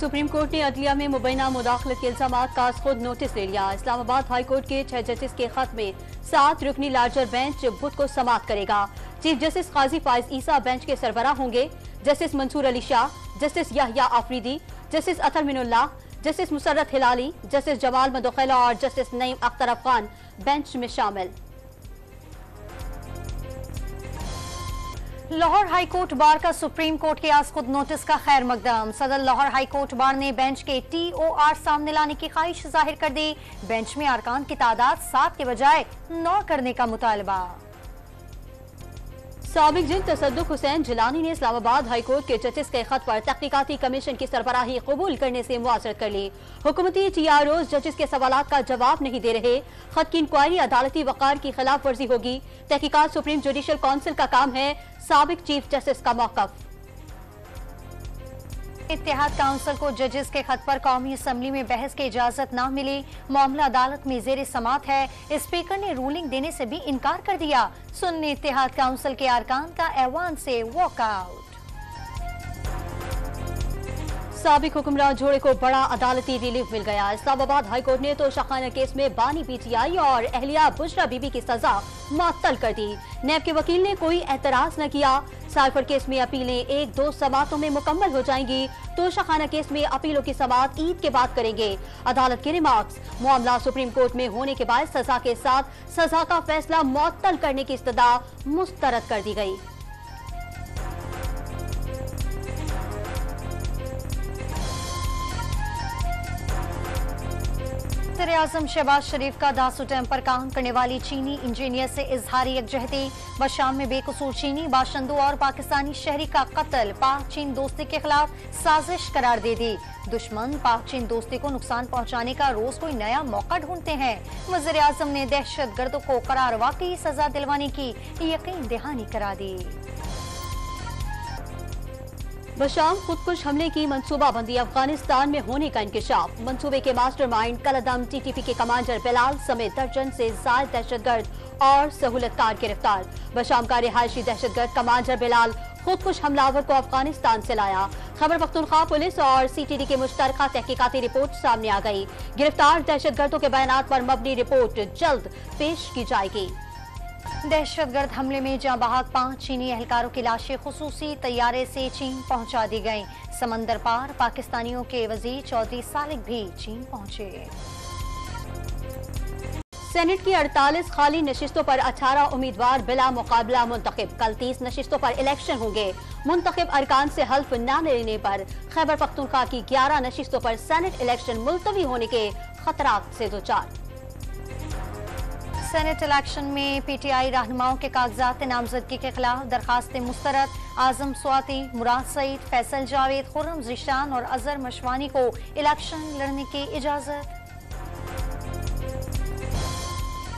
Supreme court ने अदलिया में मुबैना मुदाखलत के इल्जामात का खुद नोटिस ले लिया। इस्लामाबाद हाई कोर्ट के 6 जजेस के खत में 7 रुकनी लार्जर बेंच बुध को समाअत करेगा। Chief justice Qazi Faez Isa bench के सरबराह होंगे। Justice Mansoor Ali Shah, justice Yahya Afridi, justice Athar Minallah, justice Musarrat Hilali, justice Jamal Mandokhail और जस्टिस नईम अख्तर अफगान बेंच में शामिल। लाहौर हाई कोर्ट बार का सुप्रीम कोर्ट के आज खुद नोटिस का खैर मकदम। सदर लाहौर हाई कोर्ट बार ने बेंच के TOR सामने लाने की ख्वाहिश जाहिर कर दी। बेंच में अरकान की तादाद 7 के बजाय 9 करने का मुतालबा। साबिक जज तसद्दुक हुसैन जिलानी ने इस्लामाबाद हाई कोर्ट के जजेस के खत पर तहकीकाती कमीशन की सरबराही कबूल करने से मुआसरत कर ली। हुकूमती TROs जजेस के सवालात का जवाब नहीं दे रहे। खत की इंक्वायरी अदालती वक़ार की खिलाफ वर्जी होगी। तहकीकात सुप्रीम जुडिशल काउंसिल का काम है। साबिक चीफ जस्टिस का मौक़िफ़। इत्तेहाद काउंसिल को जजेस के खत पर कौमी असम्बली में बहस की इजाजत न मिली। मामला अदालत में जेर समात है। स्पीकर ने रूलिंग देने से भी इनकार कर दिया। सुन्नी इत्तेहाद काउंसिल के अरकान का ऐवान से वॉकआउट। साबिक हुक्मरान जोड़े को बड़ा अदालती रिलीफ मिल गया। इस्लामाबाद हाई कोर्ट ने तोशाखाना केस में बानी PTI और अहलिया बुशरा बीबी की सजा मुअत्तल कर दी। नैब के वकील ने कोई एतराज न किया। साइफर केस में अपीलें 1-2 समातों में मुकम्मल हो जाएंगी। तोशाखाना केस में अपीलों की समात ईद के बाद करेंगे। अदालत के रिमार्क्स, मामला सुप्रीम कोर्ट में होने के बाद सजा के साथ सजा का फैसला मुअत्तल करने की इस्तदा मुस्तरद कर दी गई। वज़ीर-ए-आज़म शहबाज शरीफ का दासू डैम पर काम करने वाली चीनी इंजीनियर से इजहारी यकजहती। बशाम में बेकसूर चीनी बाशिंदों और पाकिस्तानी शहरी का कत्ल पाक चीन दोस्ती के खिलाफ साजिश करार दे दी। दुश्मन पाक चीन दोस्ती को नुकसान पहुंचाने का रोज कोई नया मौका ढूंढते हैं। वज़ीर-ए-आज़म ने दहशतगर्दों को करार वाकई सजा दिलवाने की यकीन दहानी करा दी। बशाम खुदकुश हमले की मंसूबाबंदी, अफगानिस्तान में होने का इंकशाफ। मंसूबे के मास्टरमाइंड कलदम TTP के कमांडर बिलाल समेत दर्जन से ज्यादा दहशतगर्द और सहूलतकार गिरफ्तार। बशाम का रिहायशी दहशतगर्द कमांडर बिलाल खुदकुश हमलावर को अफगानिस्तान से लाया। खैबर पख्तूनख्वा पुलिस और CTD की मुश्तरका तहकीकाती रिपोर्ट सामने आ गई। गिरफ्तार दहशतगर्दों के बयानात पर मबनी रिपोर्ट जल्द पेश की जाएगी। दहशतगर्द हमले में जाँ बहक 5 चीनी एहलकारों की लाशें खुसूसी तैयारे से चीन पहुंचा दी गईं। समंदर पार पाकिस्तानियों के वजीर चौधरी सालिक भी चीन पहुंचे। सेनेट की 48 खाली नशिस्तों पर 18 उम्मीदवार बिला मुकाबला मुंतखब। कल 30 नशिस्तों पर इलेक्शन होंगे। मुंतखब अरकान से हल्फ न लेने पर खैबर पख्तूनख्वा की 11 नशिस्तों पर सेनेट इलेक्शन मुलतवी होने के खतरात से दोचार। सेनेट इलेक्शन में PTI रहनुमाओं के कागजात नामजदगी के खिलाफ दरखास्तें मुस्तरद। आजम स्वाति, मुराद सईद, फैसल जावेद, खुर्रम ज़ीशान और अजहर मशवानी को इलेक्शन लड़ने की इजाजत।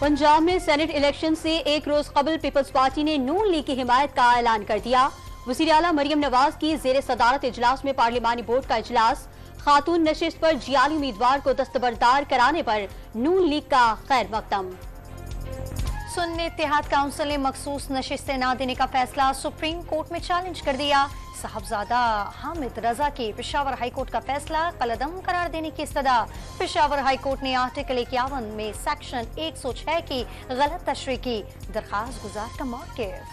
पंजाब में सेनेट इलेक्शन से एक रोज कबल पीपल्स पार्टी ने नून लीग की हिमायत का ऐलान कर दिया। वज़ीर आला मरियम नवाज की जेर सदारत इजलास में पार्लिमानी बोर्ड का इजलास। खातून नशिस्त पर जियाली उम्मीदवार को दस्तबरदार कराने पर नून लीग का खैर मकदम। सुन्नी इत्तेहाद काउंसिल ने मखसूस नशिस्तें न देने का फैसला सुप्रीम कोर्ट में चैलेंज कर दिया। साहबजादा हामिद रजा की पेशावर हाई कोर्ट का फैसला कलदम करार देने की इस्तदा। पेशावर हाई कोर्ट ने आर्टिकल 51 में सेक्शन 106 की गलत तशरीह की। दरखास्त गुजार का मौक़िफ़।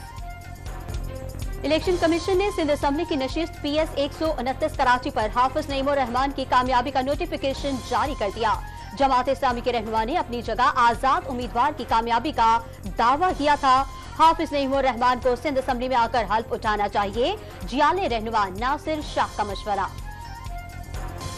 इलेक्शन कमीशन ने सिंध असम्बली की नशिस्त PS 129 कराची पर हाफिज नईमुर रहमान की कामयाबी का नोटिफिकेशन जारी कर दिया। जमात इस्लामी के रहनुमा ने अपनी जगह आजाद उम्मीदवार की कामयाबी का दावा किया था। हाफिज नईमुर रहमान को सिंध असम्बली में आकर हल्फ उठाना चाहिए। जियाले रहनुमा नासिर शाह का मशवरा।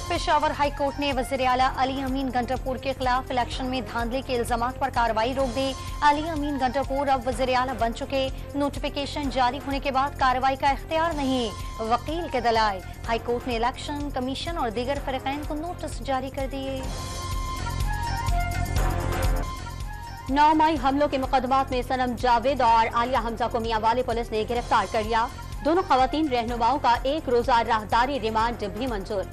पेशावर हाई कोर्ट ने वज़ीर आला अली अमीन गंटापुर के खिलाफ इलेक्शन में धांधली के इल्जामात पर कार्रवाई रोक दी। अली अमीन गंटापुर अब वज़ीर आला बन चुके। नोटिफिकेशन जारी होने के बाद कार्रवाई का इख्तियार नहीं। वकील के दलाइल, हाई कोर्ट ने इलेक्शन कमीशन और दीगर फरीक़ैन को नोटिस जारी कर दिए। 9 मई हमलों के मुकदमात में सनम जावेद और आलिया हमजा को मियांवाली पुलिस ने गिरफ्तार कर लिया। दोनों खवातीन रहनुमाओं का 1 रोजा राहदारी रिमांड भी मंजूर।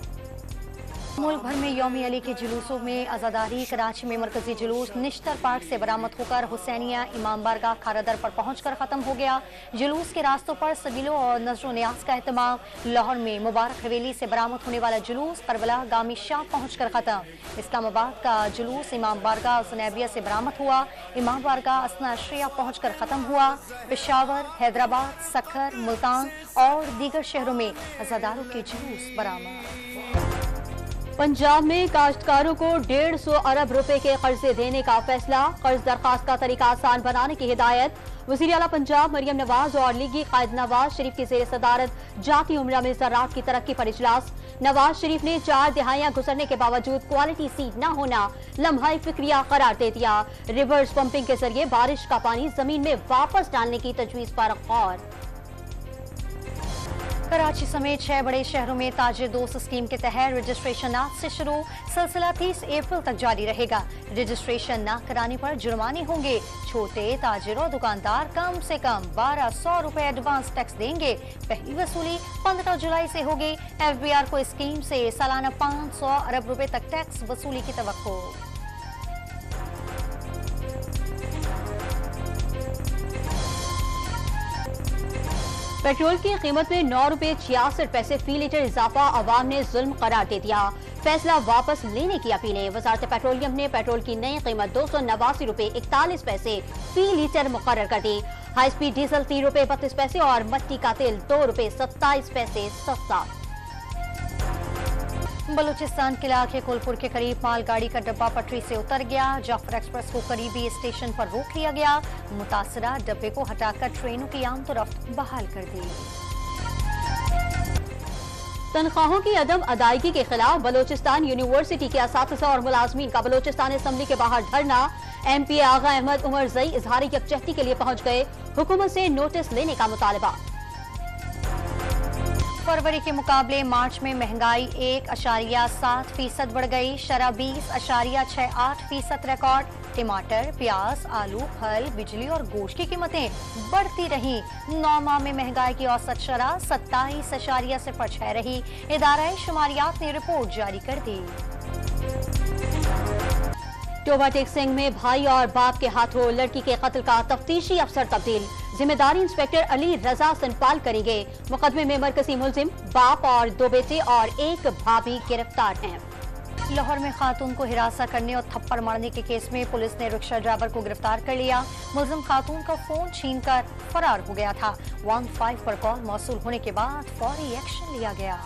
मुल्क भर में यौम अली के जुलूसों में आज़ादारी। कराची में मरकजी जुलूस निश्तर पार्क से बरामद होकर हुसैनिया इमाम बारगाह खारादर पर पहुंचकर खत्म हो गया। जुलूस के रास्तों पर सबिलों और नजर न्याज का एहतमाम। लाहौर में मुबारक हवेली से बरामद होने वाला जुलूस करबला गामी शाह पहुंचकर खत्म। इस्लामाबाद का जुलूस इमाम बारगाह ज़नैबिया से बरामद हुआ। इमाम बारगाह असना अशरिया पहुंचकर खत्म हुआ। पेशावर, हैदराबाद, सक्खर, मुल्तान और दीगर शहरों में अज़ादारों के जुलूस बरामद। पंजाब में काश्तकारों को 150 अरब रुपए के कर्जे देने का फैसला। कर्ज दरखास्त का तरीका आसान बनाने की हिदायत। वज़ीर आला पंजाब मरियम नवाज और लीगी कायद नवाज शरीफ की जेर सदारत जाती उमरा में ज़राअत की तरक्की पर इजलास। नवाज शरीफ ने 4 दिहाइयां गुजरने के बावजूद क्वालिटी सीड न होना लम्हा फिक्रिया करार दे दिया। रिवर्स पंपिंग के जरिए बारिश का पानी जमीन में वापस डालने की तजवीज पर गौर। कराची समेत 6 बड़े शहरों में ताजिर दोस्त स्कीम के तहत रजिस्ट्रेशन आज से शुरू। सिलसिला 30 अप्रैल तक जारी रहेगा। रजिस्ट्रेशन न कराने पर जुर्माने होंगे। छोटे ताजिर और दुकानदार कम से कम 1200 रुपए एडवांस टैक्स देंगे। पहली वसूली 15 जुलाई से होगी। FBR को स्कीम से सालाना 500 अरब रुपए तक टैक्स वसूली की तवक्को। पेट्रोल की कीमत में 9 रुपए 66 पैसे फी लीटर इजाफा अवाम ने जुल्म करार दे दिया। फैसला वापस लेने की अपीलें। वजारत पेट्रोलियम ने पेट्रोल की नई कीमत 289 रुपए 41 पैसे फी लीटर मुकर्रर कर दी। हाई स्पीड डीजल 3 रुपए 32 पैसे और मट्टी का तेल 2 रुपए 27 पैसे सस्ता। बलूचिस्तान के इलाके कोलपुर के करीब मालगाड़ी का डब्बा पटरी से उतर गया। जाफर एक्सप्रेस को करीबी स्टेशन पर रोक लिया गया। मुतासरा डब्बे को हटाकर ट्रेनों की आमदोरफ्त बहाल कर दी। तनख्वाहों की अदम अदायगी के खिलाफ बलूचिस्तान यूनिवर्सिटी के असातिज़ा और मुलाजमीन का बलूचिस्तान असम्बली के बाहर धरना। MP आगा अहमद उमर जई इजहारी यकजहती के लिए पहुंच गए। हुकूमत से नोटिस लेने का मुतालबा। फरवरी के मुकाबले मार्च में महंगाई 1.7% बढ़ गई। शरह 20.68% रिकॉर्ड। टमाटर, प्याज, आलू, फल, बिजली और गोश्त की कीमतें बढ़ती रहीं। 9 माह में महंगाई की औसत शरह 27.06 रही। इदारा शुमारियात ने रिपोर्ट जारी कर दी। टोबा टेक्सिंग में भाई और बाप के हाथों लड़की के कत्ल का तफ्तीशी अफसर तब्दील। जिम्मेदारी इंस्पेक्टर अली रजा सनपाल करेंगे। मुकदमे में मरकजी मुलजिम, बाप और 2 बेटे और 1 भाभी गिरफ्तार हैं। लाहौर में खातून को हिरासत करने और थप्पड़ मारने के केस में पुलिस ने रिक्शा ड्राइवर को गिरफ्तार कर लिया। मुलजिम खातून का फोन छीनकर फरार हो गया था। 15 पर कॉल मौसूल होने के बाद फौरी एक्शन लिया गया।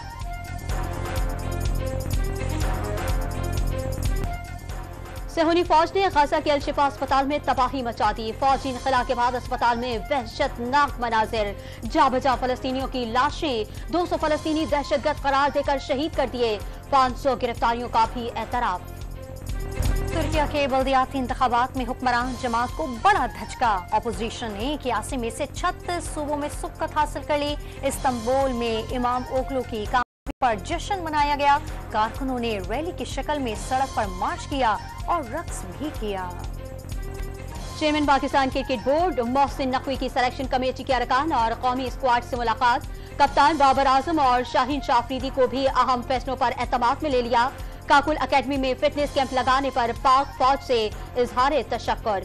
सेहूनी फौज ने गजा के अल-शिफा अस्पताल में तबाही मचा दी। फौजी इनखला के बाद अस्पताल में वहशतनाक मनाजिर। जा बजा फलस्तीनियों की लाशें। 200 फलस्तीनी दहशतगर्द करार देकर शहीद कर दिए। 500 गिरफ्तारियों का भी एतराफ। तुर्किया के बल्दियाती इंतखाबात में हुक्मरान जमात को बड़ा धचका। अपोजिशन ने 81 में से 36 सूबों में सुबकत हासिल कर ली। इस्तांबुल में इमाम ओगलू की पर जश्न मनाया गया। कारकुनों ने रैली की शक्ल में सड़क पर मार्च किया और रक्स भी किया। Chairman Pakistan cricket board Mohsin Naqvi की सिलेक्शन कमेटी के अरकान और कौमी स्क्वाड से मुलाकात। कप्तान बाबर आजम और शाहीन शाह अफरीदी को भी अहम फैसलों पर एतमाद में ले लिया। काकुल अकेडमी में फिटनेस कैंप लगाने पर पाक फौज से इजहार तशक्कुर।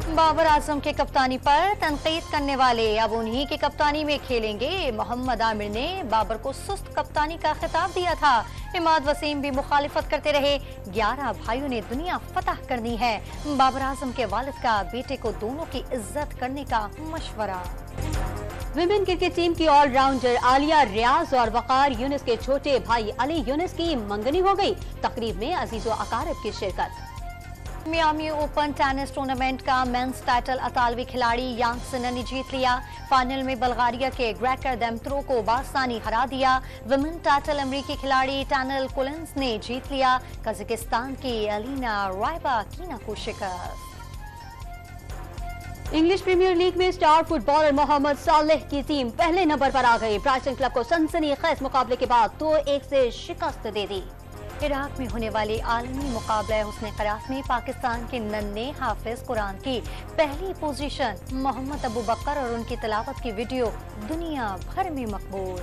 बाबर आजम के कप्तानी पर तनकीद करने वाले अब उन्हीं की कप्तानी में खेलेंगे। मोहम्मद आमिर ने बाबर को सुस्त कप्तानी का खिताब दिया था। इमाद वसीम भी मुखालिफत करते रहे। 11 भाइयों ने दुनिया फतह करनी है। बाबर आजम के वालिद का बेटे को दोनों की इज्जत करने का मशवरा। विमेन क्रिकेट टीम की ऑलराउंडर आलिया रियाज और वकार यूनिस के छोटे भाई अली यूनिस की मंगनी हो गई। तकरीब में अजीजो अकारब की शिरकत। मियामी ओपन टेनिस टूर्नामेंट का मेंस टाइटल अतालवी खिलाड़ी यांग सिनर ने जीत लिया। फाइनल में बल्गारिया के ग्रेकर देमत्रो को बासानी हरा दिया। वुमेन टाइटल अमेरिकी खिलाड़ी टैनल कोलिंस ने जीत लिया। कजाकिस्तान की अलीना रायबाकिना को शिकस्त। इंग्लिश प्रीमियर लीग में स्टार फुटबॉलर मोहम्मद सालेह की टीम पहले नंबर पर आ गई। ब्राइटन क्लब को सनसनीखेज मुकाबले के बाद 2-1 से शिकस्त दे दी। इराक में होने वाले आलमी मुकाबले हुस्न क़रात में पाकिस्तान के नन्हे हाफिज कुरान की पहली पोजीशन। मोहम्मद अबू बकर और उनकी तिलावत की वीडियो दुनिया भर में मकबूल।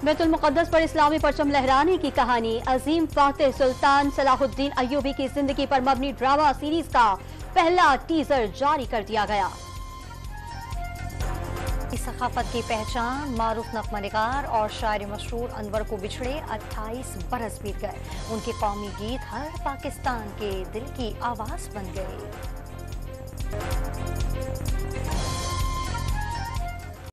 बैतुल मुक़द्दस पर इस्लामी परचम लहराने की कहानी। अजीम फातेह सुल्तान सलाहुद्दीन अय्यूबी की जिंदगी पर मबनी ड्रामा सीरीज का पहला टीजर जारी कर दिया गया। सखाफत की पहचान मारूफ नग़्मा-निगार और शायर मशहूर अनवर को बिछड़े 28 बरस बीत गए। उनके कौमी गीत हर पाकिस्तान के दिल की आवाज बन गए।